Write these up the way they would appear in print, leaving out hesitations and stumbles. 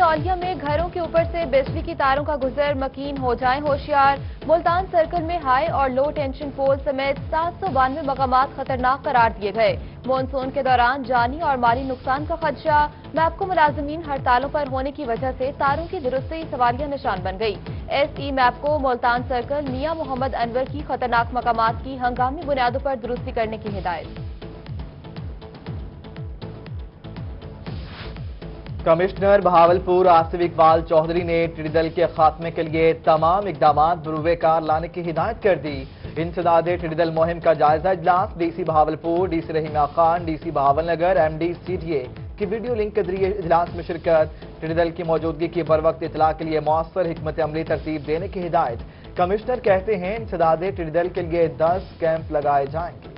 औलिया में घरों के ऊपर से बिजली की तारों का गुजर, मकीन हो जाएं होशियार। मुल्तान सर्कल में हाई और लो टेंशन पोल समेत 792 मकामात खतरनाक करार दिए गए। मानसून के दौरान जानी और माली नुकसान का खदशा। मैपको मुलाजमीन हड़तालों पर होने की वजह से तारों की दुरुस्ती सवालिया निशान बन गई। SE मैपको मुल्तान सर्कल मियां मोहम्मद अनवर की खतरनाक मकामात की हंगामी बुनियादों पर दुरुस्ती करने की हिदायत। कमिश्नर बहावलपुर आसिफ इकबाल चौधरी ने टिड्डी दल के खात्मे के लिए तमाम इकदाम बरूएकार लाने की हिदायत कर दी। इंसदाद टिड्डी दल मुहिम का जायजा इजलास DC Bahawalpur, DC Rahima Khan, DC Bahawalnagar, MD CTA की वीडियो लिंक के जरिए इजलास में शिरकत। टिड्डी दल की मौजूदगी की बर वक्त इतला के लिए मौसर हिकमत अमली तरतीब देने की हिदायत। कमिश्नर कहते हैं इंसदाद टिड्डी दल के लिए 10 कैंप लगाए जाएंगे।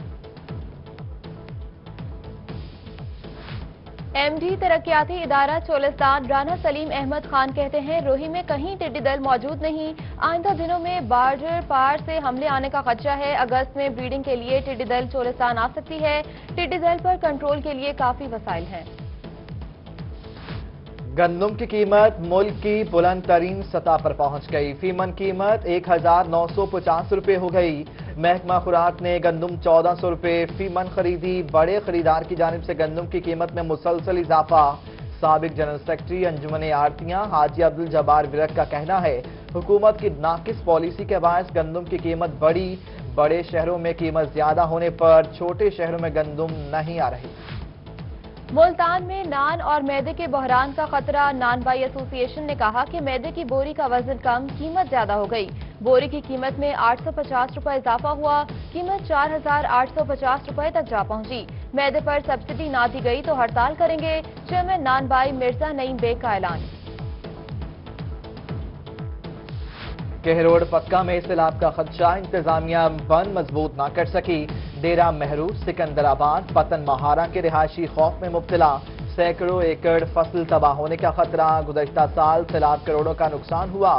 MD तरक्याती इदारा चोलिस्तान राना सलीम अहमद खान कहते हैं रोही में कहीं टिड्डी दल मौजूद नहीं। आइंदा दिनों में बॉर्डर पार से हमले आने का खदशा है। अगस्त में ब्रीडिंग के लिए टिड्डी दल चोलिस्तान आ सकती है। टिड्डी दल पर कंट्रोल के लिए काफी वसाइल हैं। गंदम की कीमत मुल्क की बुलंद तरीन सतह पर पहुंच गई। फीमन कीमत 1950 रुपए हो गई। महकमा खुराक ने गंदम 1400 रुपए फीमन खरीदी। बड़े खरीदार की जानिब से गंदम की कीमत में मुसलसल इजाफा। साबिक जनरल सेक्रेटरी अंजुमन आड़तियां हाजी अब्दुल जब्बार विरक का कहना है हुकूमत की नाकिस पॉलिसी के बायस गंदम की कीमत बढ़ी। बड़े शहरों में कीमत ज्यादा होने पर छोटे शहरों में गंदम नहीं आ रही। मुल्तान में नान और मैदे के बहरान का खतरा। नान बाई एसोसिएशन ने कहा कि मैदे की बोरी का वजन कम, कीमत ज्यादा हो गई। बोरी की कीमत में 850 रुपए इजाफा हुआ। कीमत 4850 रुपए तक जा पहुंची। मैदे पर सब्सिडी ना दी गई तो हड़ताल करेंगे। चेयरमैन नान बाई मिर्जा नईम बेग का ऐलान। केहरोड पक्का में सैलाब का खदशा, इंतजामिया बंद मजबूत ना कर सकी। डेरा महरू, सिकंदराबाद, पतन महारा के रिहायशी खौफ में मुब्तला। सैकड़ों एकड़ फसल तबाह होने का खतरा। गुज़श्ता साल सैलाब करोड़ों का नुकसान हुआ।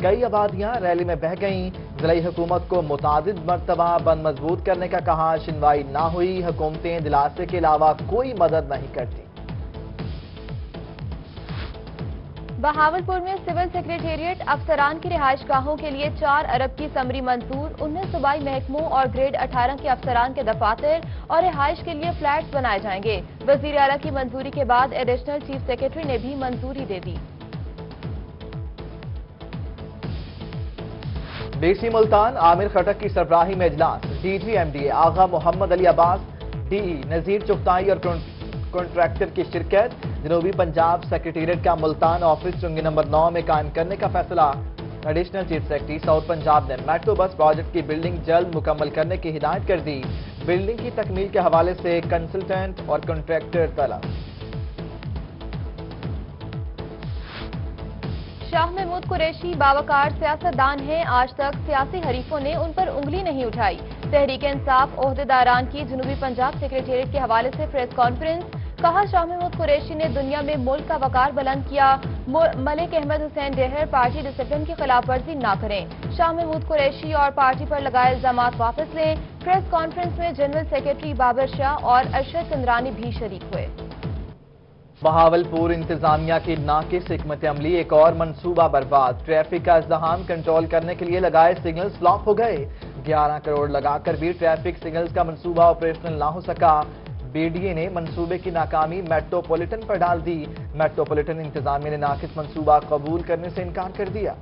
कई आबादियां रैली में बह गईं। जिलाई हुकूमत को मुतादिद मरतबा बंद मजबूत करने का कहा, सुनवाई ना हुई। हुकूमतें दिलासे के अलावा कोई मदद नहीं करती। बहावलपुर में सिविल सेक्रेटेरिएट अफसरान की रिहाइश गाहों के लिए 4 अरब की समरी मंजूर। 19 सूबाई महकमों और ग्रेड 18 के अफसरान के दफातर और रिहाइश के लिए फ्लैट्स बनाए जाएंगे। वजीर आला की मंजूरी के बाद एडिशनल चीफ सेक्रेटरी ने भी मंजूरी दे दी। DC मुल्तान आमिर खटक की सरबराही में इजलास। DG MDA आगा मोहम्मद अली अब्बास, DE नजीर चुगताई और कॉन्ट्रैक्टर की शिरकत। जनूबी पंजाब सेक्रेटेरिएट का मुल्तान ऑफिस चुंगी नंबर 9 में कायम करने का फैसला। Additional chief secretary south Punjab ने मेट्रो बस प्रोजेक्ट की बिल्डिंग जल्द मुकम्मल करने की हिदायत कर दी। बिल्डिंग की तकमील के हवाले से कंसल्टेंट और कॉन्ट्रैक्टर तलब। शाह महमूद कुरैशी बावकार सियासतदान हैं। आज तक सियासी हरीफों ने उन पर उंगली नहीं उठाई। तहरीक इंसाफ ओहदेदारान की जनूबी पंजाब सेक्रेटेरिएट के हवाले से प्रेस कॉन्फ्रेंस। कहा, शाह महमूद कुरैशी ने दुनिया में मुल्क का वकार बुलंद किया। मलिक अहमद हुसैन डेहर पार्टी डिसिप्लिन की खिलाफ वर्जी ना करें। शाह महमूद कुरैशी और पार्टी पर लगाए इल्जामात वापस लें। प्रेस कॉन्फ्रेंस में जनरल सेक्रेटरी बाबर शाह और अरशद चंद्रानी भी शरीक हुए। बहावलपुर इंतजामिया की नाकिस हिकमत अमली, एक और मंसूबा बर्बाद। ट्रैफिक का इज़्दिहाम कंट्रोल करने के लिए लगाए सिग्नल्स फ्लॉप हो गए। 11 करोड़ लगाकर भी ट्रैफिक सिग्नल्स का मंसूबा ऑपरेशनल ना हो सका। BDA ने मंसूबे की नाकामी मेट्रोपॉलिटन पर डाल दी। मेट्रोपॉलिटन इंतजामिया ने नाकिस मंसूबा कबूल करने से इनकार कर दिया।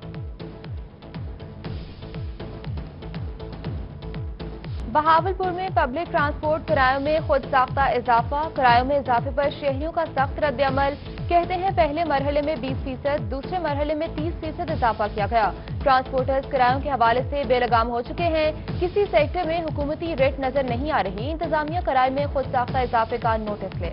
बहावलपुर में पब्लिक ट्रांसपोर्ट किरायों में खुद साख्ता इजाफा। किरायों में इजाफे पर शहरियों का सख्त रद्द-ए-अमल। कहते हैं पहले मरहले में 20%, दूसरे मरहले में 30% इजाफा किया गया। ट्रांसपोर्टर्स किरायों के हवाले से बेलगाम हो चुके हैं। किसी सेक्टर में हुकूमती रेट नजर नहीं आ रही। इंतजामिया किराए में खुद साख्ता इजाफे का नोटिस ले।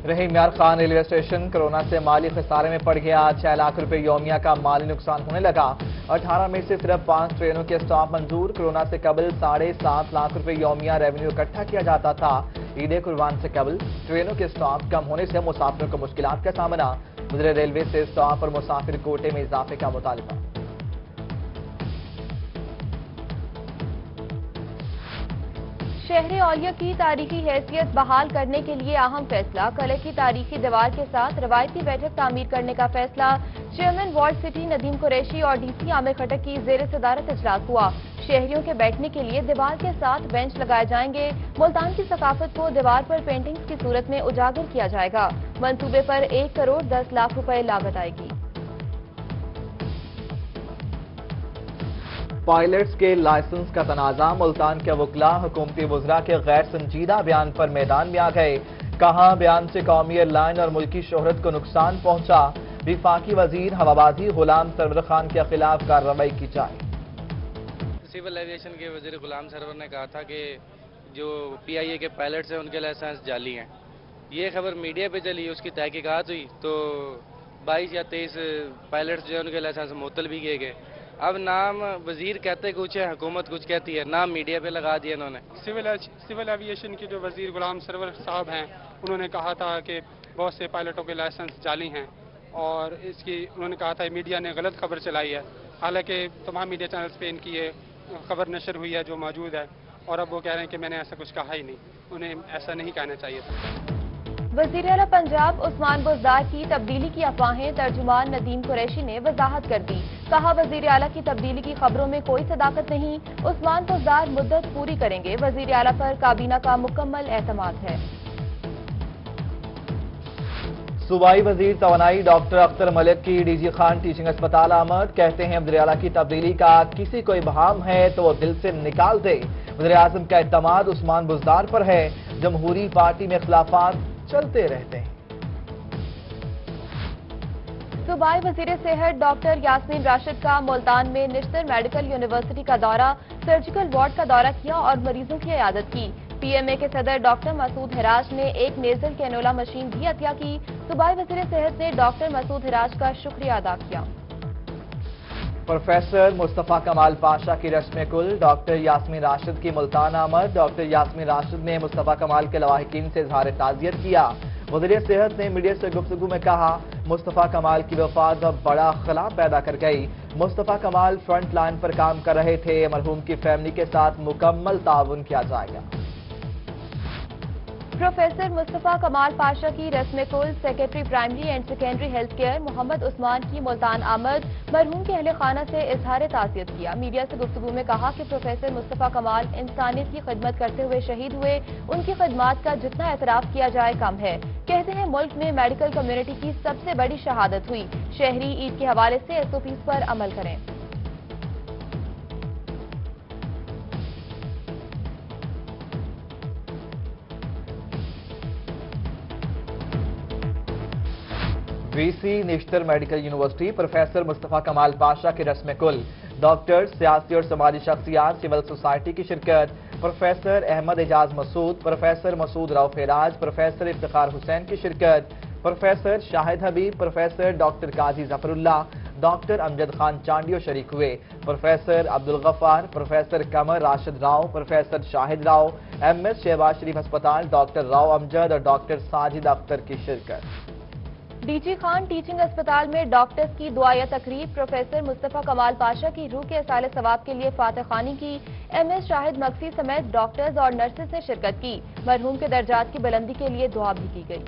रहीम यार खान रेलवे स्टेशन कोरोना से माली खसारे में पड़ गया। 6 लाख रुपए यौमिया का माली नुकसान होने लगा। 18 में से सिर्फ 5 ट्रेनों के स्टॉप मंजूर। कोरोना से कबल 7.5 लाख रुपए यौमिया रेवेन्यू इकट्ठा किया जाता था। ईद कुर्बान से कबल ट्रेनों के स्टॉप कम होने से मुसाफिरों को मुश्किलात का सामना। वज़ीर रेलवे से स्टॉप और मुसाफिर कोटे में इजाफे का मुतालबा। شہر اولیا کی تاریخی حیثیت بحال کرنے کے لیے اہم فیصلہ، قلعے کی تاریخی دیوار کے ساتھ روایتی بیٹھک تعمیر کرنے کا فیصلہ۔ Chairman ward city Nadeem Qureshi اور ڈی سی عامر خٹک کی زیر صدارت اجلاس ہوا۔ شہریوں کے بیٹھنے کے لیے دیوار کے ساتھ بینچ لگائے جائیں گے۔ ملتان کی ثقافت کو دیوار پر پینٹنگز کی صورت میں اجاگر کیا جائے گا۔ منصوبے پر 1 کروڑ 10 لاکھ روپے لاگت آئے گی۔ پائلٹس کے لائسنس کا تنازع، ملتان کے وکلاء حکومتی وزراء کے غیر سنجیدہ بیان پر میدان میں آ گئے۔ کہا بیان سے قومی ایئر لائن اور ملکی شہرت کو نقصان پہنچا۔ وفاقی وزیر ہوابازی غلام سرور خان کے خلاف کارروائی کی جائے۔ سول ایویشن کے وزیر غلام سرور نے کہا تھا کہ جو پی آئی اے کے پائلٹس ہیں ان کے لائسنس جعلی ہیں۔ یہ خبر میڈیا پہ چلی، اس کی تحقیقات ہوئی تو 22 یا 23 پائلٹس جو ہیں ان کے لائسنس معطل بھی کیے گئے۔ اب نام وزیر کہتے کچھ ہے، حکومت کچھ کہتی ہے، نام میڈیا پہ لگا دیا انہوں نے۔ سول ایویشن کے جو وزیر غلام سرور صاحب ہیں انہوں نے کہا تھا کہ بہت سے پائلٹوں کے لائسنس جعلی ہیں اور اس کی انہوں نے کہا تھا میڈیا نے غلط خبر چلائی ہے، حالانکہ تمام میڈیا چینلز پہ ان کی یہ خبر نشر ہوئی ہے جو موجود ہے، اور اب وہ کہہ رہے ہیں کہ میں نے ایسا کچھ کہا ہی نہیں، انہیں ایسا نہیں کہنا چاہیے تھا۔ وزیر اعلیٰ پنجاب عثمان بزدار کی تبدیلی کی افواہیں ترجمان ندیم قریشی نے وضاحت کر دی۔ کہا وزیر اعلیٰ کی تبدیلی کی خبروں میں کوئی صداقت نہیں، عثمان بزدار مدت پوری کریں گے، وزیر اعلیٰ پر کابینہ کا مکمل اعتماد ہے۔ صوبائی وزیر توانائی ڈاکٹر اختر ملک کی ڈی جی خان ٹیچنگ اسپتال آمد، کہتے ہیں وزیر اعلیٰ کی تبدیلی کا کسی کو ابہام ہے تو وہ دل سے نکال دے۔ وزیر اعظم کا اعتماد عثمان بزدار پر ہے، جمہوری پارٹی میں اختلافات چلتے رہتے ہیں۔ صوبائی وزیر صحت ڈاکٹر یاسمین راشد کا ملتان میں نشتر میڈیکل یونیورسٹی کا دورہ، سرجیکل وارڈ کا دورہ کیا اور مریضوں کی عیادت کی۔ پی ایم اے کے صدر ڈاکٹر مسعود ہراج نے ایک نیزل کینولا مشین بھی عطیہ کی۔ صوبائی وزیر صحت نے ڈاکٹر مسعود ہراج کا شکریہ ادا کیا۔ پروفیسر مصطفیٰ کمال پاشا کی رسم کل، ڈاکٹر یاسمین راشد کی ملتان آمد، ڈاکٹر یاسمین راشد نے مصطفیٰ کمال کے لواحقین سے اظہار تعزیت کیا۔ وزیر صحت نے میڈیا سے گفتگو میں کہا مصطفیٰ کمال کی وفات بڑا خلا پیدا کر گئی۔ مصطفیٰ کمال فرنٹ لائن پر کام کر رہے تھے، مرحوم کی فیملی کے ساتھ مکمل تعاون کیا جائے گا۔ پروفیسر مصطفیٰ کمال پاشا کی رسم کل، secretary primary and secondary health care Muhammad Usman کی ملتان آمد، مرحوم کے اہل خانہ سے اظہار تعزیت کیا۔ میڈیا سے گفتگو میں کہا کہ پروفیسر مصطفیٰ کمال انسانیت کی خدمت کرتے ہوئے شہید ہوئے، ان کی خدمات کا جتنا اعتراف کیا جائے کم ہے۔ کہتے ہیں ملک میں میڈیکل کمیونٹی کی سب سے بڑی شہادت ہوئی، شہری عید کے حوالے سے SOPs پر عمل کریں۔ وی سی نشتر میڈیکل یونیورسٹی، پروفیسر مصطفیٰ کمال پاشا کی رسم کل، ڈاکٹر، سیاسی اور سماجی شخصیات، سول سوسائٹی کی شرکت، پروفیسر احمد اعجاز مسعود، پروفیسر مسعود رؤف اعراج، پروفیسر افتخار حسین کی شرکت، professor Shahid Habib, professor doctor Qazi Zafarullah, doctor Amjad Khan Chandio شریک ہوئے، professor Abdul Ghaffar, professor Qamar Rashid Rao, professor Shahid Rao, MS Shahbaz Sharif ہسپتال، ڈاکٹر راؤ امجد اور ڈاکٹر ساجد اختر کی شرکت۔ ڈی جی خان ٹیچنگ اسپتال میں ڈاکٹرز کی دعائیہ تقریب، پروفیسر مصطفیٰ کمال پاشا کی روح کے اصالِ ثواب کے لیے فاتح خوانی کی، MS شاہد مکسی سمیت ڈاکٹرز اور نرسز نے شرکت کی، مرحوم کے درجات کی بلندی کے لیے دعا بھی کی گئی۔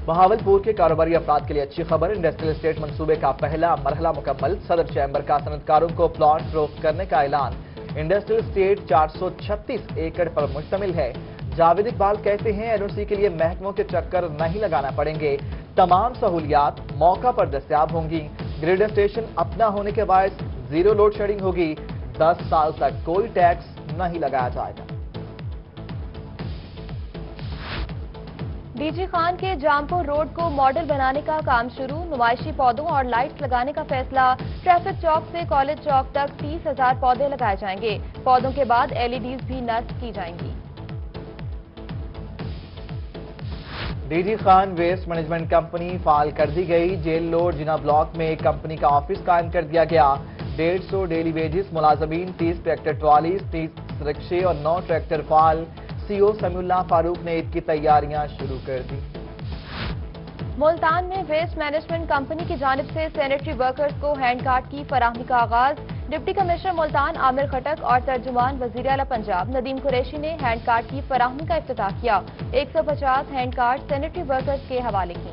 بہاولپور کے کاروباری افراد کے لیے اچھی خبر، انڈسٹریل اسٹیٹ منصوبے کا پہلا مرحلہ مکمل، صدر چیمبر کا صنعتکاروں کو پلاٹ فروخت کرنے کا اعلان۔ انڈسٹریل اسٹیٹ 436 ایکڑ پر مشتمل ہے۔ جاوید اقبال کہتے ہیں NOC کے لیے محکموں کے چکر نہیں لگانا پڑیں گے، تمام سہولیات موقع پر دستیاب ہوں گی، گریڈ اسٹیشن اپنا ہونے کے باعث زیرو لوڈ شیڈنگ ہوگی، 10 سال تک کوئی ٹیکس نہیں لگایا جائے گا۔ ڈی جی خان کے جامپور روڈ کو ماڈل بنانے کا کام شروع، نمائشی پودوں اور لائٹس لگانے کا فیصلہ، ٹریفک چوک سے کالج چوک تک 30,000 پودے لگائے جائیں گے، پودوں کے بعد LEDs بھی نصب کی جائیں گی۔ D G Khan waste management company فعال کر دی گئی، جیل روڈ جنا بلاک میں کمپنی کا آفس قائم کر دیا گیا، 150 ڈیلی ویجز ملازمین، 30 ٹریکٹر ٹرالیز، 30 رکشے اور 9 ٹریکٹر فعال۔ CO سمیع اللہ فاروق نے عید کی تیاریاں شروع کر دی۔ ملتان میں ویسٹ مینجمنٹ کمپنی کی جانب سے سینیٹری ورکرز کو ہینڈ کارٹ کی فراہمی کا آغاز، डिप्टी कमिश्नर मुल्तान आमिर खटक और तर्जुमान वजीर आला पंजाब नदीम कुरैशी ने हैंड कार्ड की फराहमी का इफ्तिताह किया। 150 हैंड कार्ड सैनिटरी वर्कर्स के हवाले की।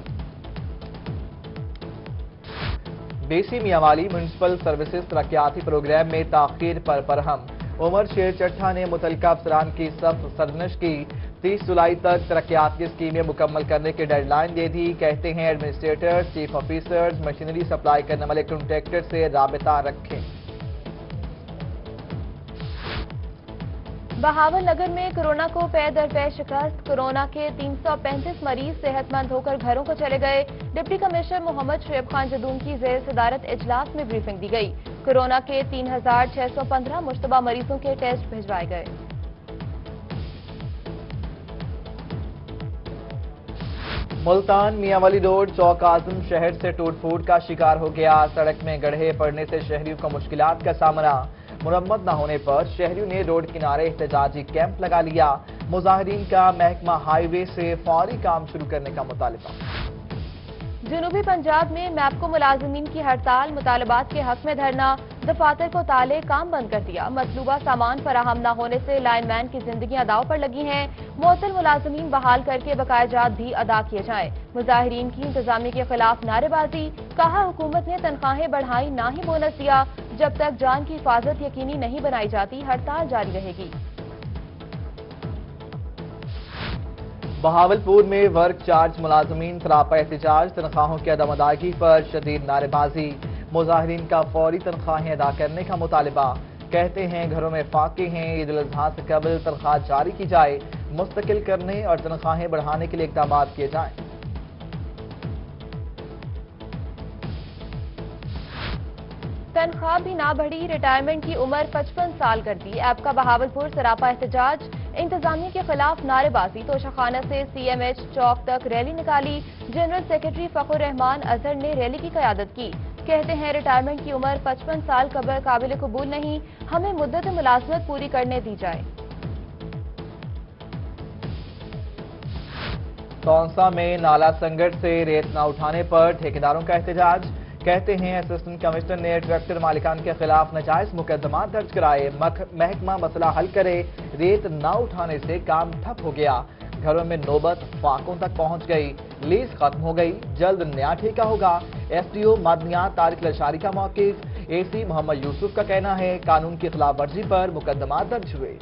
डीसी मियांवाली म्यूनसिपल सर्विसेज तरक्याती प्रोग्राम में ताखीर पर बरहम। उमर शेर चट्ठा ने मुतलका अफसरान की सख्त सरजनिश की। 30 जुलाई तक तरक्याती स्कीमें मुकम्मल करने की डेडलाइन दे दी। कहते हैं administrators, chief officers machinery supply करने वाले कॉन्ट्रैक्टर से राबिता रखें। बहावल नगर में कोरोना को पै दर पै शिकस्त। कोरोना के 335 मरीज सेहतमंद होकर घरों को चले गए। डिप्टी कमिश्नर मोहम्मद शुएब खान जदून की ज़ेर सदारत इजलास में ब्रीफिंग दी गई। कोरोना के 3615 मुश्तबा मरीजों के टेस्ट भिजवाए गए। मुल्तान मियांवाली रोड चौक आजम शहर से टूट फूट का शिकार हो गया। सड़क में गड्ढे पड़ने से शहरियों को मुश्किलात का सामना। मुरम्मत न होने पर शहरियों ने रोड किनारे एहतजाजी कैंप लगा लिया। मुजाहिरीन का महकमा हाईवे से फौरी काम शुरू करने का मुतालबा। जनूबी पंजाब में मैपको मुलाजिमीन की हड़ताल। मुतालबात के हक में धरना। दफातर को ताले, काम बंद कर दिया। मतलूबा सामान फराहम न होने से लाइनमैन की जिंदगियां दाव पर लगी हैं। मुअत्तल मुलाजिमीन बहाल करके बकायाजात भी अदा किए जाएं। मुजाहिरीन की इंतजामिया के खिलाफ नारेबाजी। कहा हुकूमत ने तनख्वाहें बढ़ाई, ना ही बोनस दिया। जब तक जान की हिफाजत यकीनी नहीं बनाई जाती हड़ताल जारी रहेगी। बहावलपुर में वर्क चार्ज मुलाजमीन सरापा एहतजाज। तनख्वाहों की अदम अदायगी पर शदीद नारेबाजी। मुजाहिरीन का फौरी तनख्वाहें अदा करने का मुतालबा। कहते हैं घरों में फाके हैं, ईद उल अजहा से कबल तनख्वाह जारी की जाए। मुस्तकिल करने और तनख्वाहें बढ़ाने के लिए इक़दाम किए जाएं। तनख्वाह भी ना बढ़ी। रिटायरमेंट की उम्र 55 साल कर दी। ऐप का बहावलपुर सरापा एहतजाज। इंतजामिया के खिलाफ नारेबाजी। तोशाखाना से CMH चौक तक रैली निकाली। जनरल सेक्रेटरी फखुर रहमान अजहर ने रैली की क़यादत की। कहते हैं रिटायरमेंट की उम्र 55 साल काबिल कबूल नहीं। हमें मुद्दत मुलाजमत पूरी करने दी जाए। तौंसा में नाला संगठ से रेत न उठाने पर ठेकेदारों का एहतजाज। कहते हैं असिस्टेंट कमिश्नर ने ट्रैक्टर मालिकान के खिलाफ नाजायज मुकदमा दर्ज कराए। महकमा मसला हल करे। रेत न उठाने से काम ठप हो गया। घरों में नौबत फाकों तक पहुंच गई। लीज खत्म हो गई। जल्द नया ठेका होगा। FDO मादनियात तारिक लशारी का मौकिफ। AC मोहम्मद यूसुफ का कहना है कानून की खिलाफ वर्जी पर मुकदमा दर्ज हुए।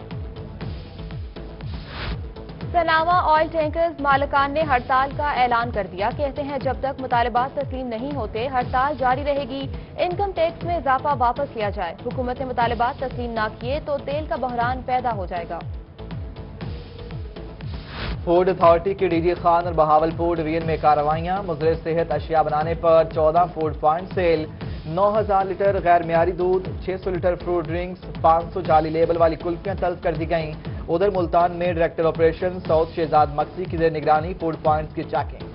सनावा ऑयल टैंकर्स मालिकान ने हड़ताल का ऐलान कर दिया। कहते हैं जब तक मुतालबात तस्लीम नहीं होते हड़ताल जारी रहेगी। इनकम टैक्स में इजाफा वापस लिया जाए। हुकूमत ने मुतालबात तस्लीम ना किए तो तेल का बहरान पैदा हो जाएगा। फूड अथॉरिटी के DG खान और बहावलपुर डिवीजन में कार्रवाइयां। मुज़र सेहत अशिया बनाने पर 14 फूड पॉइंट सेल। 9000 लीटर गैर मियारी दूध, 600 लीटर फ्रूट ड्रिंक्स, 500 जाली लेबल वाली कुल्फियां तल्फ कर दी गईं। उधर मुल्तान में डायरेक्टर ऑपरेशन सऊद शहजाद मक्सी की निगरानी फूड पॉइंट्स की चेकिंग।